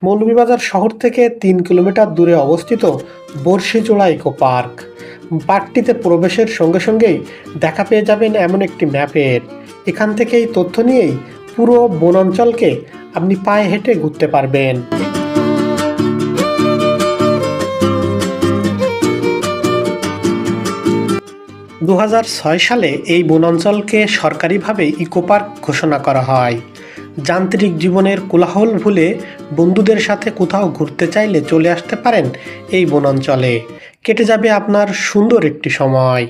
মৌলভীবাজার শহর থেকে ৩ কিলোমিটার দূরে অবস্থিত বর্ষিজোড়া ইকো পার্ক। পার্কটিতে প্রবেশের সঙ্গে সঙ্গেই দেখা পেয়ে যাবেন এমন একটি ম্যাপের। এখান থেকেই তথ্য নিয়েই পুরো বনাঞ্চলকে আপনি পায়ে হেঁটে ঘুরতে পারবেন। দু সালে এই বনাঞ্চলকে সরকারিভাবে ইকো পার্ক ঘোষণা করা হয়। যান্ত্রিক জীবনের কোলাহল ভুলে বন্ধুদের সাথে কোথাও ঘুরতে চাইলে চলে আসতে পারেন এই বনাঞ্চলে। কেটে যাবে আপনার সুন্দর একটি সময়।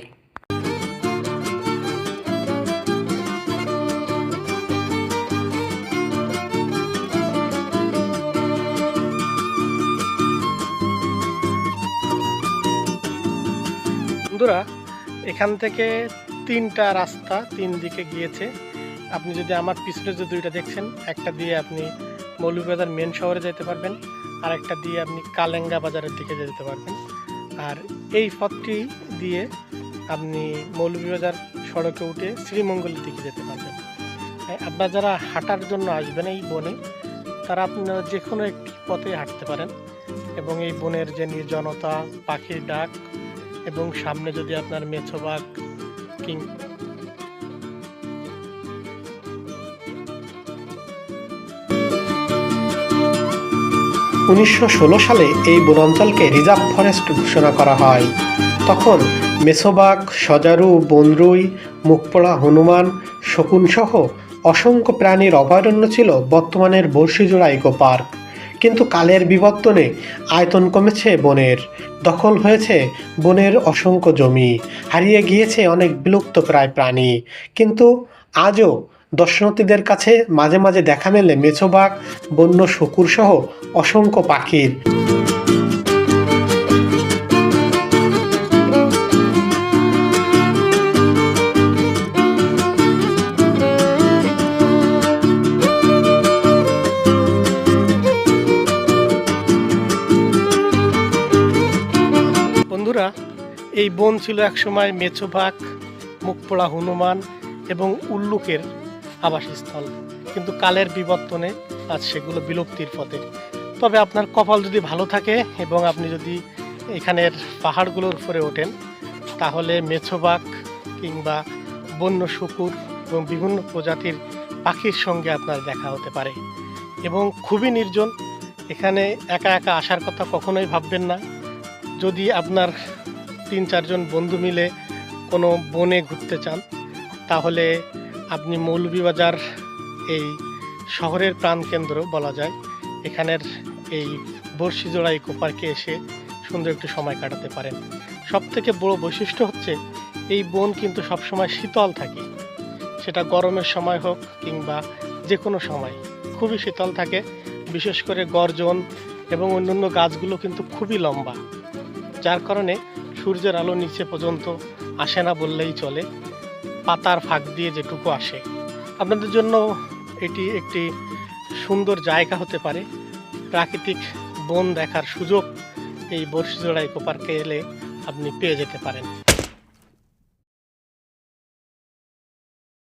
বন্ধুরা, এখান থেকে 3টা রাস্তা 3 দিকে গিয়েছে। আপনি যদি আমার পিছনে যে 2টা দেখছেন, একটা দিয়ে আপনি মৌলভীবাজার মেন শহরে যেতে পারবেন, আর একটা দিয়ে আপনি কালেঙ্গা বাজারের দিকে যেতে পারবেন। আর এই পথটি দিয়ে আপনি মৌলভীবাজার সড়কে উঠে শ্রীমঙ্গলের দিকে যেতে পারবেন। আপনারা যারা হাঁটার জন্য আসবেন এই বনে, তারা আপনারা যে কোনো একটি পথে হাঁটতে পারেন। এবং এই বনের যে নির্জনতা, পাখির ডাক এবং সামনে যদি আপনার মেছোবাঘ কিং 1916 সালে এই বনাঞ্চলকে রিজার্ভ ফরেস্ট ঘোষণা করা হয়। তখন মেছোবাঘ, সজারু, বনরুই, মুখপোড়া হনুমান, শকুনসহ অসংখ্য প্রাণীর অভয়ারণ্য ছিল বর্তমানের বর্ষিজোড়া ইকো পার্ক। কিন্তু কালের বিবর্তনে আয়তন কমেছে বনের, দখল হয়েছে বনের অসংখ্য জমি, হারিয়ে গিয়েছে অনেক বিলুপ্ত প্রায় প্রাণী। কিন্তু আজও দর্শনার্থীদের কাছে মাঝে মাঝে দেখা মেলে মেছোবাঘ, বন্য শকুর সহ অসংখ্য পাখির। বন্ধুরা, এই বন ছিল একসময় মেছোবাঘ, মুখপোড়া হনুমান এবং উল্লুকের আবাসস্থল। কিন্তু কালের বিবর্তনে আজ সেগুলো বিলুপ্তির পথে। তবে আপনার কপাল যদি ভালো থাকে এবং আপনি যদি এখানের পাহাড়গুলোর উপরে ওঠেন, তাহলে মেছোবাঘ কিংবা বন্য শকুর এবং বিভিন্ন প্রজাতির পাখির সঙ্গে আপনার দেখা হতে পারে। এবং খুবই নির্জন, এখানে একা একা আসার কথা কখনোই ভাববেন না। যদি আপনার 3-4 জন বন্ধু মিলে কোনো বনে ঘুরতে চান, তাহলে আপনি মৌলভীবাজার এই শহরের প্রাণকেন্দ্র বলা যায়, এখানের এই বর্ষিজোড়া ইকো পার্কে এসে সুন্দর একটু সময় কাটাতে পারেন। সবথেকে বড় বৈশিষ্ট্য হচ্ছে এই বন কিন্তু সবসময় শীতল থাকে, সেটা গরমের সময় হোক কিংবা যে কোনো সময় খুবই শীতল থাকে। বিশেষ করে গর্জন এবং অন্যান্য গাছগুলো কিন্তু খুবই লম্বা, যার কারণে সূর্যের আলো নিচে পর্যন্ত আসে না বললেই চলে, পাতার ফাঁক দিয়ে যেটুকু আসে। আপনাদের জন্য এটি একটি সুন্দর জায়গা হতে পারে। প্রাকৃতিক বন দেখার সুযোগ এই বর্ষিজোড়া ইকো পার্কে এলে আপনি পেয়ে যেতে পারেন।